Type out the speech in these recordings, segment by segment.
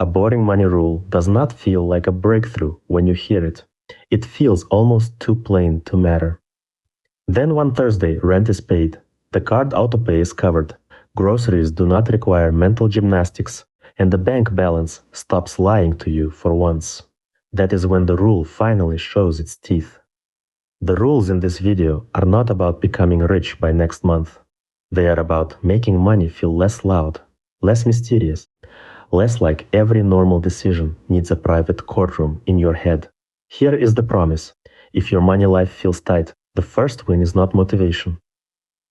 A boring money rule does not feel like a breakthrough when you hear it. It feels almost too plain to matter. Then one Thursday, rent is paid. The card autopay is covered. Groceries do not require mental gymnastics, and the bank balance stops lying to you for once. That is when the rule finally shows its teeth. The rules in this video are not about becoming rich by next month. They are about making money feel less loud, less mysterious, less like every normal decision needs a private courtroom in your head. Here is the promise. If your money life feels tight, the first win is not motivation.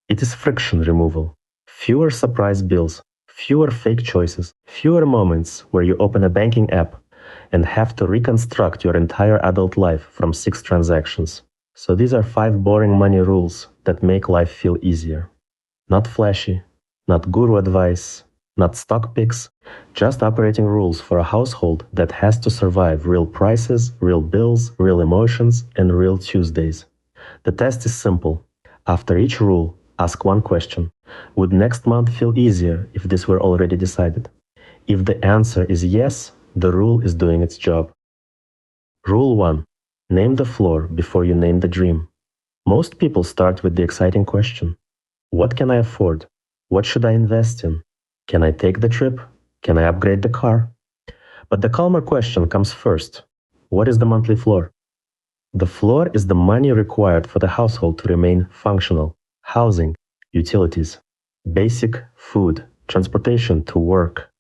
It is friction removal. Fewer surprise bills, fewer fake choices, fewer moments where you open a banking app and have to reconstruct your entire adult life from 6 transactions. So these are 5 boring money rules that make life feel easier. Not flashy, not guru advice, not stock picks, just operating rules for a household that has to survive real prices, real bills, real emotions, and real Tuesdays. The test is simple. After each rule, ask one question. Would next month feel easier if this were already decided? If the answer is yes, the rule is doing its job. Rule 1. Name the floor before you name the dream. Most people start with the exciting question. What can I afford? What should I invest in? Can I take the trip? Can I upgrade the car? But the calmer question comes first. What is the monthly floor? The floor is the money required for the household to remain functional. Housing, utilities, basic food, transportation to work,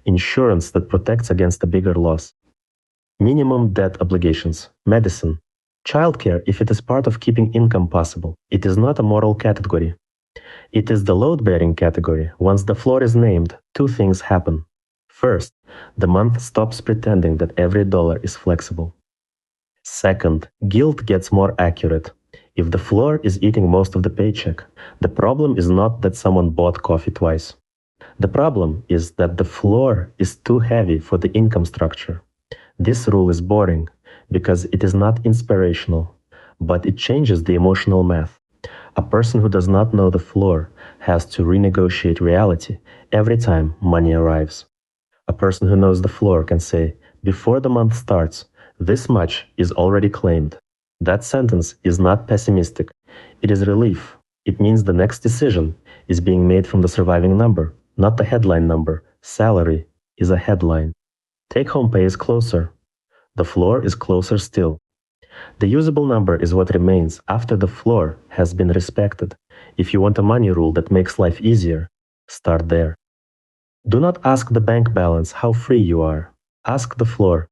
insurance that protects against a bigger loss, minimum debt obligations, medicine, childcare if it is part of keeping income possible. It is not a moral category. It is the load-bearing category. Once the floor is named, 2 things happen. First, the month stops pretending that every dollar is flexible. Second, guilt gets more accurate. If the floor is eating most of the paycheck, the problem is not that someone bought coffee twice. The problem is that the floor is too heavy for the income structure. This rule is boring because it is not inspirational, but it changes the emotional math. A person who does not know the floor has to renegotiate reality every time money arrives. A person who knows the floor can say, before the month starts, this much is already claimed. That sentence is not pessimistic. It is relief. It means the next decision is being made from the surviving number, not the headline number. Salary is a headline. Take-home pay is closer. The floor is closer still. The usable number is what remains after the floor has been respected. If you want a money rule that makes life easier, start there. Do not ask the bank balance how free you are. Ask the floor.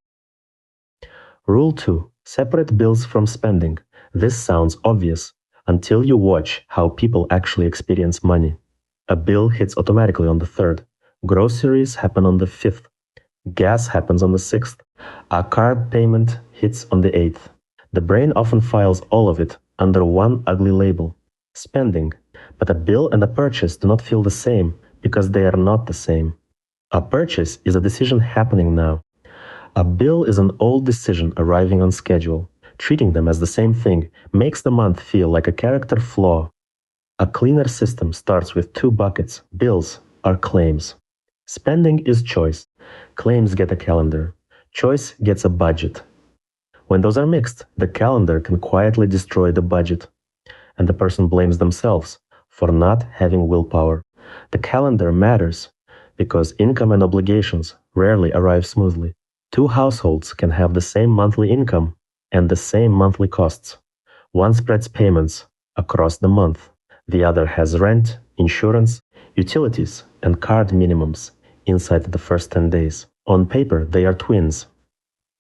Rule 2. Separate bills from spending. This sounds obvious until you watch how people actually experience money. A bill hits automatically on the 3rd. Groceries happen on the 5th. Gas happens on the 6th. A card payment hits on the 8th. The brain often files all of it under one ugly label, spending, but a bill and a purchase do not feel the same because they are not the same. A purchase is a decision happening now. A bill is an old decision arriving on schedule. Treating them as the same thing makes the month feel like a character flaw. A cleaner system starts with 2 buckets. Bills are claims. Spending is choice. Claims get a calendar. Choice gets a budget. When those are mixed, the calendar can quietly destroy the budget, and the person blames themselves for not having willpower. The calendar matters because income and obligations rarely arrive smoothly. 2 households can have the same monthly income and the same monthly costs. One spreads payments across the month. The other has rent, insurance, utilities, and card minimums inside the first 10 days. On paper, they are twins.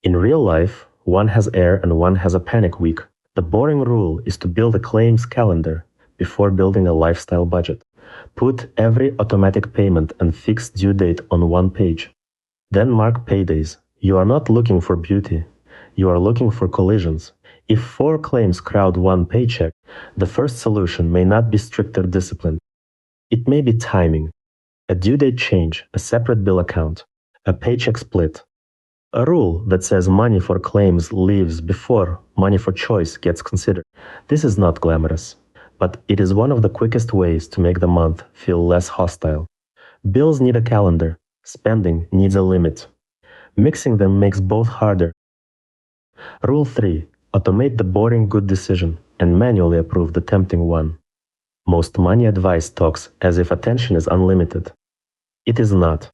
In real life, one has air and one has a panic week. The boring rule is to build a claims calendar before building a lifestyle budget. Put every automatic payment and fixed due date on one page. Then mark paydays. You are not looking for beauty. You are looking for collisions. If 4 claims crowd one paycheck, the first solution may not be stricter discipline. It may be timing, a due date change, a separate bill account, a paycheck split. A rule that says money for claims leaves before money for choice gets considered. This is not glamorous, but it is one of the quickest ways to make the month feel less hostile. Bills need a calendar. Spending needs a limit. Mixing them makes both harder. Rule 3. Automate the boring good decision and manually approve the tempting one. Most money advice talks as if attention is unlimited. It is not.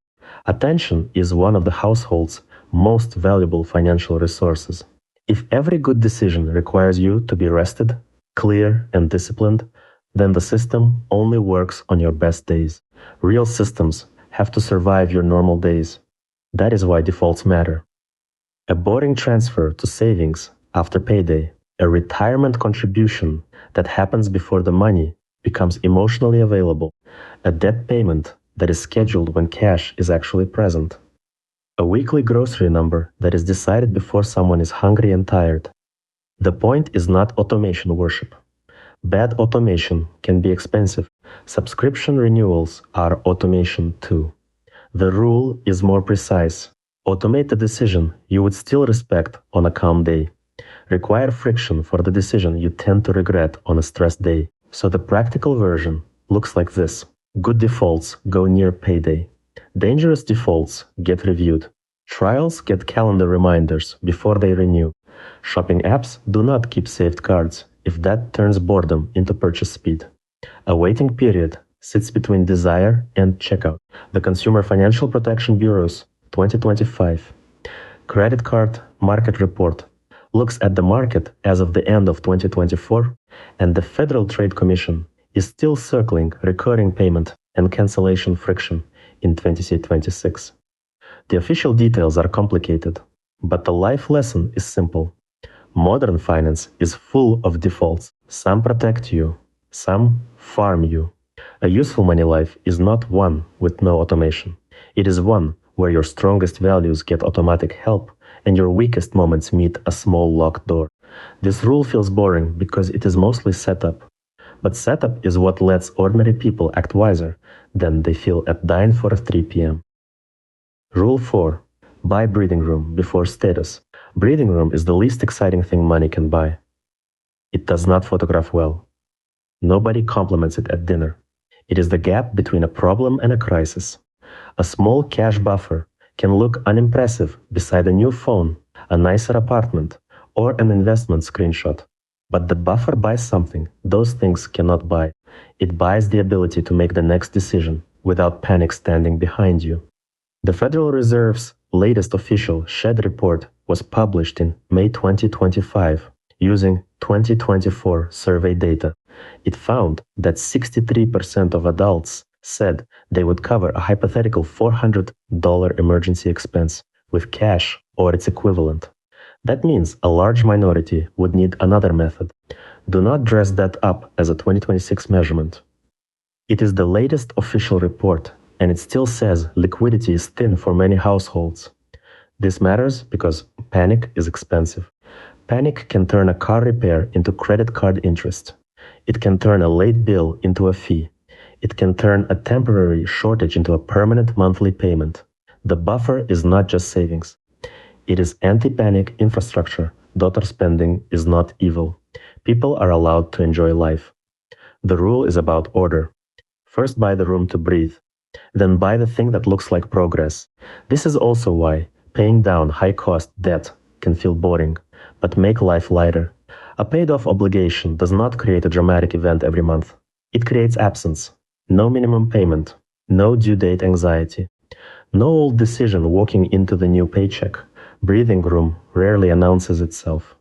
Attention is one of the household's most valuable financial resources. If every good decision requires you to be rested, clear, and disciplined, then the system only works on your best days. Real systems have to survive your normal days. That is why defaults matter. A boring transfer to savings after payday, a retirement contribution that happens before the money becomes emotionally available, a debt payment that is scheduled when cash is actually present, a weekly grocery number that is decided before someone is hungry and tired. The point is not automation worship. Bad automation can be expensive. Subscription renewals are automation too. The rule is more precise. Automate the decision you would still respect on a calm day. Require friction for the decision you tend to regret on a stressed day. So the practical version looks like this. Good defaults go near payday. Dangerous defaults get reviewed. Trials get calendar reminders before they renew. Shopping apps do not keep saved cards if that turns boredom into purchase speed. A waiting period sits between desire and checkout. The Consumer Financial Protection Bureau's 2025 Credit Card Market Report looks at the market as of the end of 2024, and the Federal Trade Commission is still circling recurring payment and cancellation friction in 2026. The official details are complicated, but the life lesson is simple. Modern finance is full of defaults. Some protect you, some farm you. A useful money life is not one with no automation. It is one where your strongest values get automatic help and your weakest moments meet a small locked door. This rule feels boring because it is mostly setup. But setup is what lets ordinary people act wiser than they feel at dine for 3 p.m. Rule 4. Buy breathing room before status. Breathing room is the least exciting thing money can buy. It does not photograph well. Nobody compliments it at dinner. It is the gap between a problem and a crisis. A small cash buffer can look unimpressive beside a new phone, a nicer apartment, or an investment screenshot. But the buffer buys something those things cannot buy. It buys the ability to make the next decision without panic standing behind you. The Federal Reserve's latest official SHED report was published in May 2025 using 2024 survey data. It found that 63% of adults said they would cover a hypothetical $400 emergency expense with cash or its equivalent. That means a large minority would need another method. Do not dress that up as a 2026 measurement. It is the latest official report, and it still says liquidity is thin for many households. This matters because panic is expensive. Panic can turn a car repair into credit card interest. It can turn a late bill into a fee. It can turn a temporary shortage into a permanent monthly payment. The buffer is not just savings. It is anti-panic infrastructure. Daughter spending is not evil. People are allowed to enjoy life. The rule is about order. First buy the room to breathe. Then buy the thing that looks like progress. This is also why paying down high-cost debt can feel boring, but make life lighter. A paid-off obligation does not create a dramatic event every month. It creates absence. No minimum payment. No due date anxiety. No old decision walking into the new paycheck. Breathing room rarely announces itself.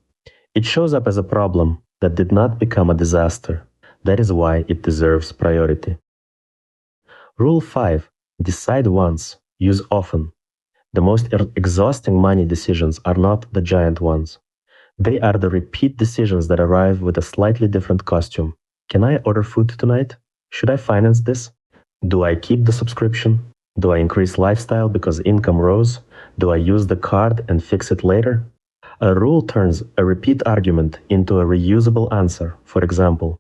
It shows up as a problem that did not become a disaster. That is why it deserves priority. Rule 5. Decide once, use often. The most exhausting money decisions are not the giant ones. They are the repeat decisions that arrive with a slightly different costume. Can I order food tonight? Should I finance this? Do I keep the subscription? Do I increase lifestyle because income rose? Do I use the card and fix it later? A rule turns a repeat argument into a reusable answer. For example,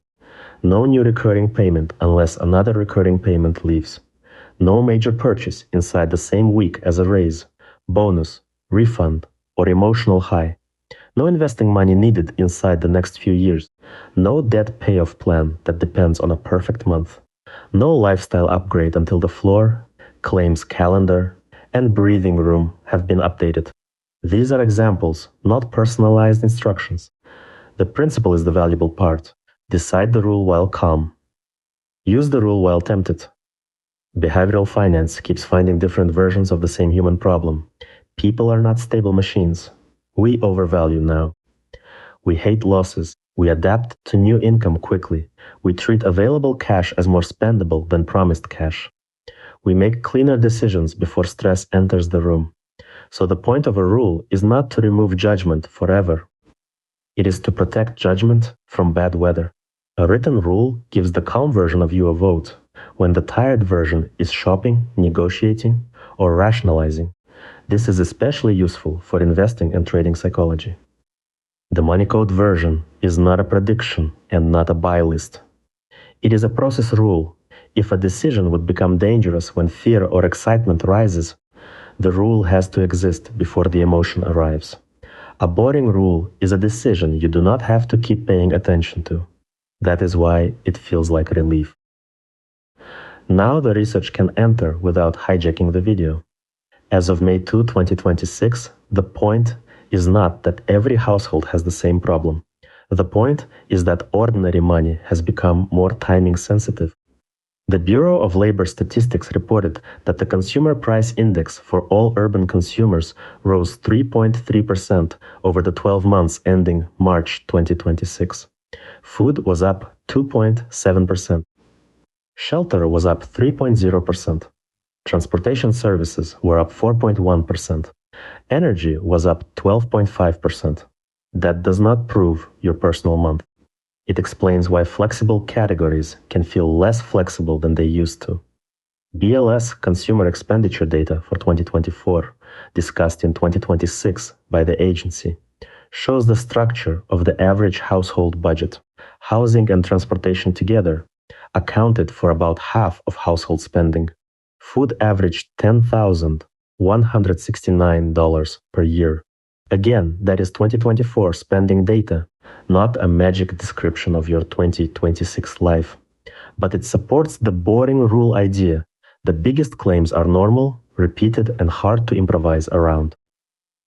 no new recurring payment unless another recurring payment leaves. No major purchase inside the same week as a raise, bonus, refund, or emotional high. No investing money needed inside the next few years. No debt payoff plan that depends on a perfect month. No lifestyle upgrade until the floor claims calendar. and breathing room have been updated. These are examples, not personalized instructions. The principle is the valuable part. Decide the rule while calm. Use the rule while tempted. Behavioral finance keeps finding different versions of the same human problem. People are not stable machines. We overvalue now. We hate losses. We adapt to new income quickly. We treat available cash as more spendable than promised cash. We make cleaner decisions before stress enters the room. So the point of a rule is not to remove judgment forever. It is to protect judgment from bad weather. A written rule gives the calm version of you a vote, when the tired version is shopping, negotiating, or rationalizing. This is especially useful for investing and trading psychology. The money code version is not a prediction and not a buy list. It is a process rule. If a decision would become dangerous when fear or excitement rises, the rule has to exist before the emotion arrives. A boring rule is a decision you do not have to keep paying attention to. That is why it feels like relief. Now the research can enter without hijacking the video. As of May 2, 2026, the point is not that every household has the same problem. The point is that ordinary money has become more timing sensitive. The Bureau of Labor Statistics reported that the consumer price index for all urban consumers rose 3.3% over the 12 months ending March 2026. Food was up 2.7%. Shelter was up 3.0%. Transportation services were up 4.1%. Energy was up 12.5%. That does not prove your personal month. It explains why flexible categories can feel less flexible than they used to. BLS consumer expenditure data for 2024, discussed in 2026 by the agency, shows the structure of the average household budget. Housing and transportation together accounted for about half of household spending. Food averaged $10,169 per year. Again, that is 2024 spending data, not a magic description of your 2026 life. But it supports the boring rule idea. The biggest claims are normal, repeated, and hard to improvise around.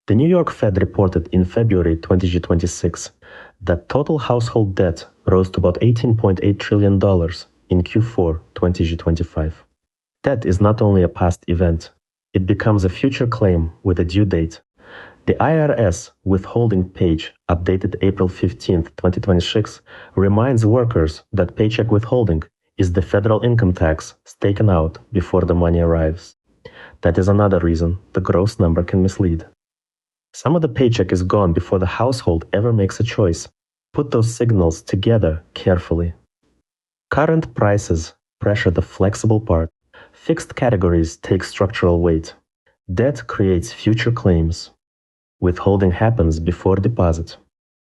The New York Fed reported in February 2026 that total household debt rose to about $18.8 trillion in Q4 2025. Debt is not only a past event, it becomes a future claim with a due date. The IRS withholding page, updated April 15, 2026, reminds workers that paycheck withholding is the federal income tax taken out before the money arrives. That is another reason the gross number can mislead. Some of the paycheck is gone before the household ever makes a choice. Put those signals together carefully. Current prices pressure the flexible part. Fixed categories take structural weight. Debt creates future claims. Withholding happens before deposit.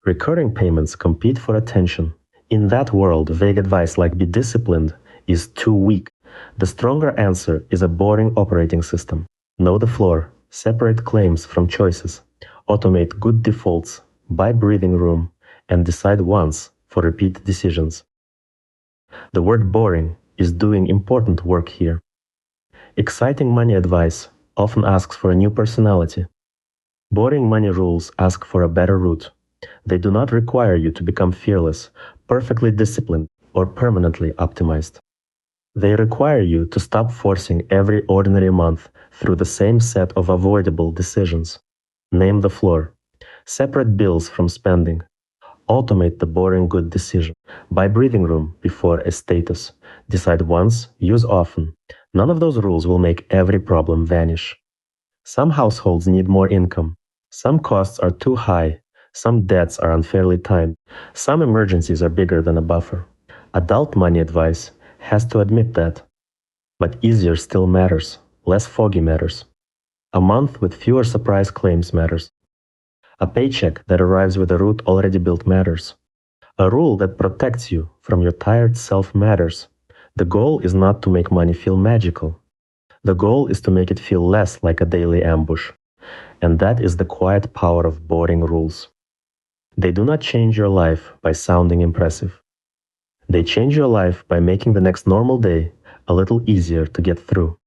Recurring payments compete for attention. In that world, vague advice like be disciplined is too weak. The stronger answer is a boring operating system. Know the floor, separate claims from choices, automate good defaults, buy breathing room, and decide once for repeat decisions. The word boring is doing important work here. Exciting money advice often asks for a new personality. Boring money rules ask for a better route. They do not require you to become fearless, perfectly disciplined, or permanently optimized. They require you to stop forcing every ordinary month through the same set of avoidable decisions. Name the floor. Separate bills from spending. Automate the boring good decision. Buy breathing room before a status. Decide once, use often. None of those rules will make every problem vanish. Some households need more income. Some costs are too high. Some debts are unfairly timed. Some emergencies are bigger than a buffer. Adult money advice has to admit that. But easier still matters. Less foggy matters. A month with fewer surprise claims matters. A paycheck that arrives with a route already built matters. A rule that protects you from your tired self matters. The goal is not to make money feel magical. The goal is to make it feel less like a daily ambush. And that is the quiet power of boring rules. They do not change your life by sounding impressive. They change your life by making the next normal day a little easier to get through.